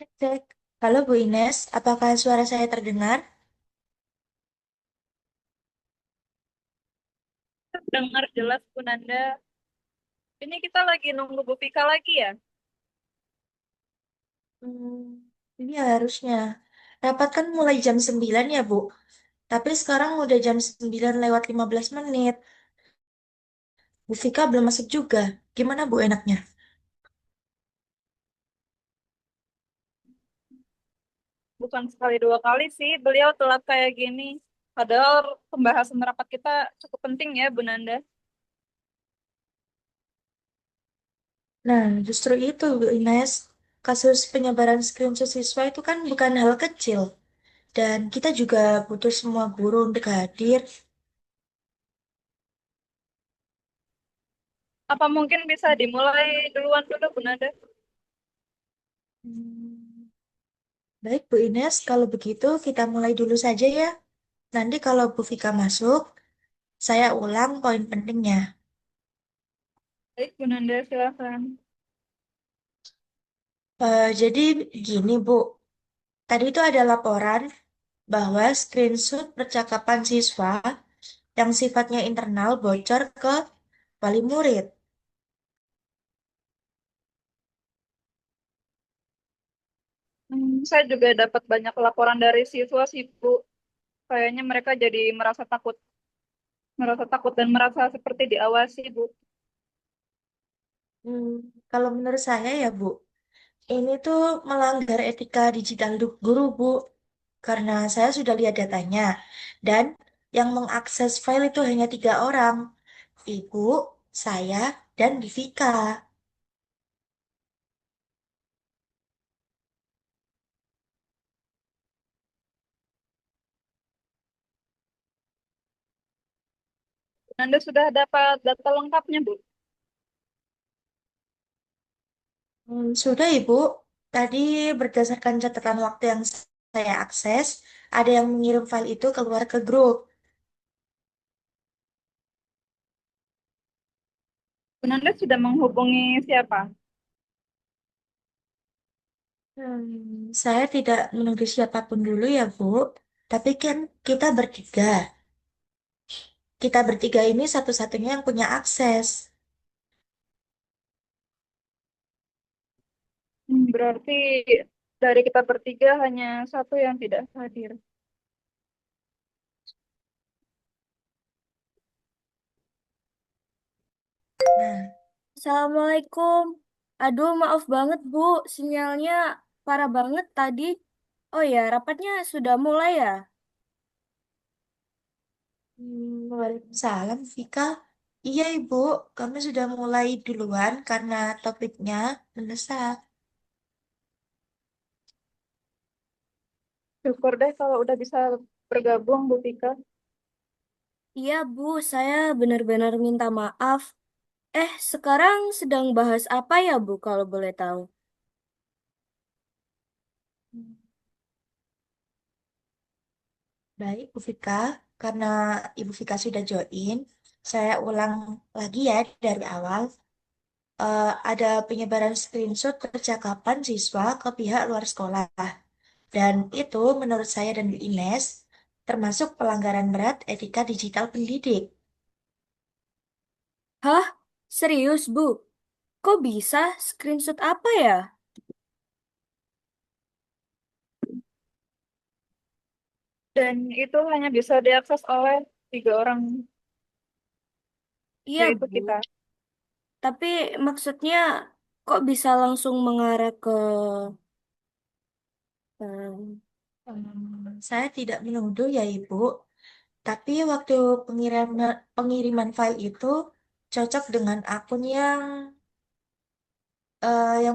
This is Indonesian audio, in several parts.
Cek, cek. Halo Bu Ines, apakah suara saya terdengar? Dengar jelas Bu Nanda. Ini kita lagi nunggu Bu Vika lagi ya? Ini harusnya. Rapat kan mulai jam 9 ya Bu, tapi sekarang udah jam 9 lewat 15 menit. Bu Fika belum masuk juga. Gimana Bu enaknya? Bukan sekali dua kali sih beliau telat kayak gini. Padahal pembahasan rapat kita cukup penting ya Bu Nanda. Nah, justru itu Bu Ines. Kasus penyebaran screenshot siswa itu kan bukan hal kecil. Dan kita juga butuh semua guru untuk hadir. Apa mungkin bisa dimulai duluan dulu Bu Nanda? Hmm, Baik Bu Ines, kalau begitu kita mulai dulu saja ya. Nanti kalau Bu Fika masuk, saya ulang poin pentingnya. Baik Bu Nanda silakan. Jadi gini Bu, tadi itu ada laporan bahwa screenshot percakapan siswa yang sifatnya internal bocor ke wali murid. Saya juga dapat banyak laporan dari siswa sih Bu. Kayaknya mereka jadi merasa takut dan merasa seperti diawasi Bu. Hmm, Kalau menurut saya ya Bu, ini tuh melanggar etika digital guru Bu, karena saya sudah lihat datanya dan yang mengakses file itu hanya 3 orang, Ibu, saya, dan Divika. Bu Nanda sudah dapat data lengkapnya Bu. Sudah Ibu, tadi berdasarkan catatan waktu yang saya akses, ada yang mengirim file itu keluar ke grup. Bu Nanda sudah menghubungi siapa? Saya tidak menuduh siapapun dulu ya Bu, tapi kan kita bertiga. Kita bertiga ini satu-satunya yang punya akses. Berarti dari kita bertiga hanya satu yang tidak hadir. Nah, Assalamualaikum. Aduh, maaf banget, Bu. Sinyalnya parah banget tadi. Oh ya, rapatnya sudah mulai ya? Waalaikumsalam Vika. Iya Ibu, kami sudah mulai duluan karena topiknya mendesak. Syukur deh kalau udah bisa bergabung, Bu Tika. Iya, Bu. Saya benar-benar minta maaf. Sekarang sedang bahas apa ya, Bu, kalau boleh tahu? Baik, Bu Fika, karena Ibu Fika sudah join, saya ulang lagi ya dari awal. Ada penyebaran screenshot percakapan siswa ke pihak luar sekolah. Dan itu menurut saya dan Bu Ines termasuk pelanggaran berat etika digital pendidik. Hah? Serius, Bu? Kok bisa? Screenshot apa ya? Dan itu hanya bisa diakses oleh tiga orang, Iya, yaitu Bu. kita. Tapi maksudnya kok bisa langsung mengarah ke... em, Saya tidak menuduh ya Ibu, tapi waktu pengiriman file itu cocok dengan akun yang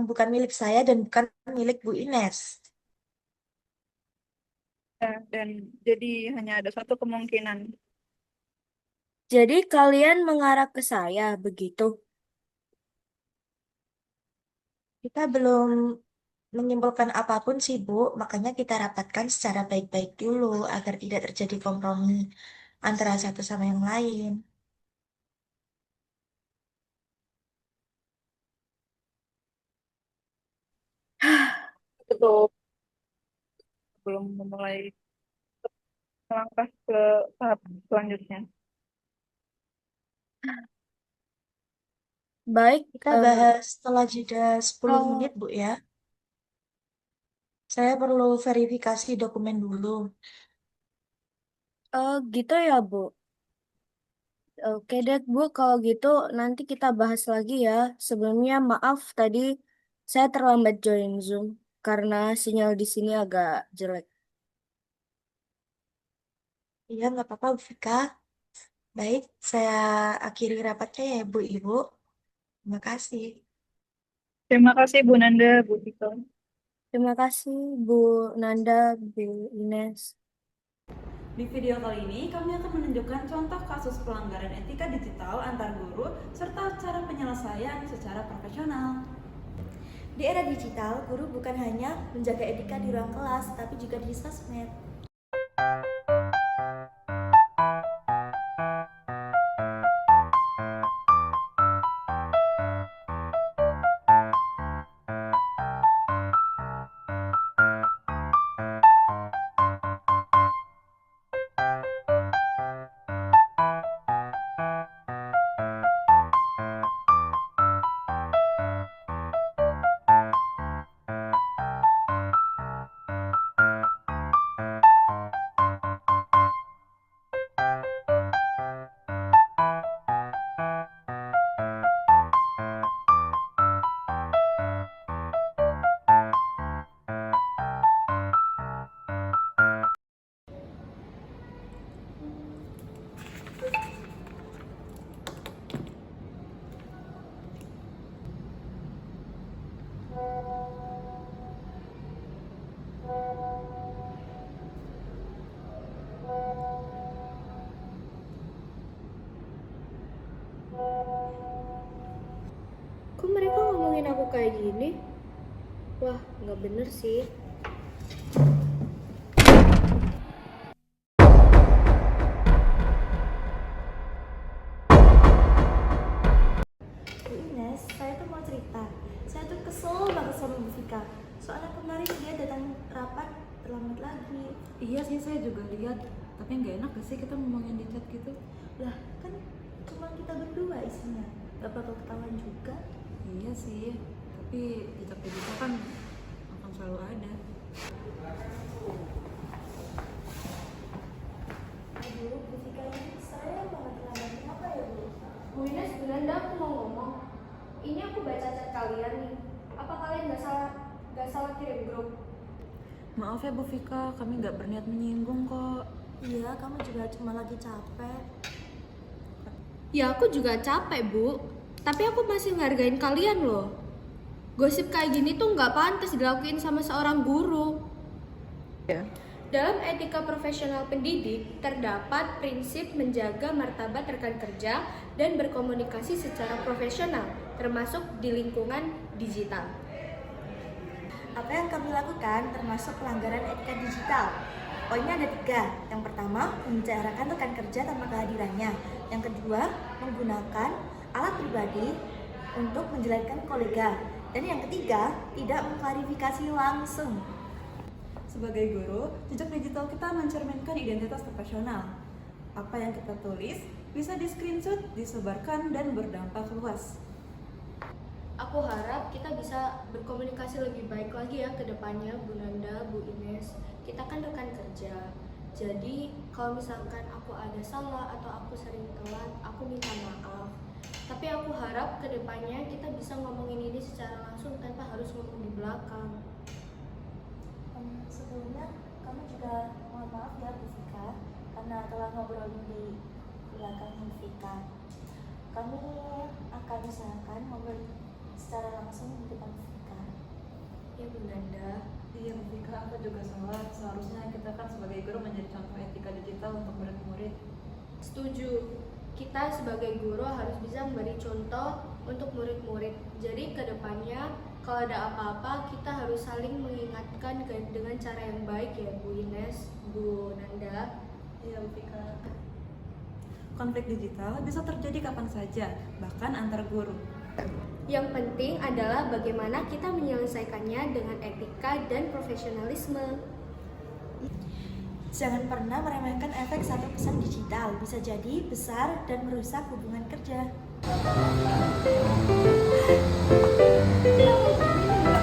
bukan milik saya dan bukan milik Bu Ines. Ya, dan jadi hanya ada satu kemungkinan. Jadi kalian mengarah ke saya, begitu? Kita belum menyimpulkan apapun sih Bu, makanya kita rapatkan secara baik-baik dulu agar tidak terjadi kompromi antara satu sama yang lain. Betul, belum memulai melangkah ke tahap selanjutnya. Baik, Kita bahas setelah jeda 10 kalau menit, Bu ya. Saya perlu verifikasi dokumen dulu. gitu ya, Bu. Oke deh, Bu. Kalau gitu nanti kita bahas lagi ya. Sebelumnya maaf tadi saya terlambat join Zoom karena sinyal di sini agak jelek. Iya, nggak apa-apa, Bu Vika. Baik, saya akhiri rapatnya ya, Bu Ibu. Terima kasih. Terima kasih Bu Nanda, Bu Tito. Terima kasih Bu Nanda, Bu Ines. Di video kali ini, kami akan menunjukkan contoh kasus pelanggaran etika digital antar guru serta cara penyelesaian secara profesional. Di era digital, guru bukan hanya menjaga etika di ruang kelas, tapi juga di sosmed. Kok mereka ngomongin aku kayak gini? Wah, nggak bener sih. Bu Ines, saya tuh mau cerita. Saya tuh kesel banget sama Bu Vika. Soalnya kemarin dia datang rapat terlambat lagi. Iya sih, saya juga lihat. Tapi nggak enak gak sih kita ngomongin di chat gitu? Lah, kan cuma kita berdua isinya. Gak bakal ketahuan juga. Iya sih, tapi jejak digital kan akan selalu ada. Aduh, Bu Vika ini saya banget terlambat. Kenapa ya, Bu? Bu Ines, beneran dah aku mau ngomong. Ini aku baca chat kalian nih. Apa kalian nggak salah kirim grup? Maaf ya Bu Vika, kami nggak berniat menyinggung kok. Iya, kamu juga cuma lagi capek. Ya aku juga capek, Bu. Tapi aku masih ngehargain kalian loh. Gosip kayak gini tuh nggak pantas dilakuin sama seorang guru. Ya. Dalam etika profesional pendidik, terdapat prinsip menjaga martabat rekan kerja dan berkomunikasi secara profesional, termasuk di lingkungan digital. Apa yang kami lakukan termasuk pelanggaran etika digital. Poinnya ada 3. Yang pertama, membicarakan rekan kerja tanpa kehadirannya. Yang kedua, menggunakan alat pribadi untuk menjelekkan kolega. Dan yang ketiga, tidak mengklarifikasi langsung. Sebagai guru, jejak digital kita mencerminkan identitas profesional. Apa yang kita tulis bisa di-screenshot, disebarkan, dan berdampak luas. Aku harap kita bisa berkomunikasi lebih baik lagi ya ke depannya, Bu Nanda, Bu Ines. Kita kan rekan kerja. Jadi kalau misalkan aku ada salah atau aku sering telat, aku minta maaf. Tapi aku harap ke depannya kita bisa ngomongin ini secara langsung tanpa harus ngomong di belakang. Sebelumnya, kami juga mohon maaf ya Bu Vika, karena telah ngobrolin di belakang Bu Vika. Kami akan usahakan ngobrol secara langsung di depan Bu Vika. Ya Bu Nanda. Iya Bu Vika, aku juga salah. Seharusnya kita kan sebagai guru menjadi contoh etika digital untuk murid-murid. Setuju. Kita sebagai guru harus bisa memberi contoh untuk murid-murid. Jadi ke depannya kalau ada apa-apa kita harus saling mengingatkan dengan cara yang baik ya Bu Ines, Bu Nanda. Iya Bu Vika. Konflik digital bisa terjadi kapan saja, bahkan antar guru. Yang penting adalah bagaimana kita menyelesaikannya dengan etika dan profesionalisme. Jangan pernah meremehkan efek satu pesan digital, bisa jadi besar dan merusak hubungan kerja.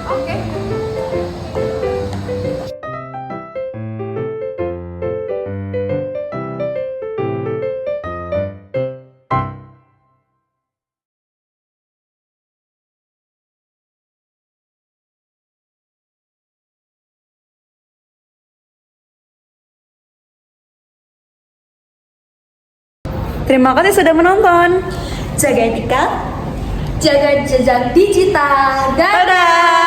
Oke. Terima kasih sudah menonton. Jaga etika. Jaga jejak digital. Dadah! Dadah!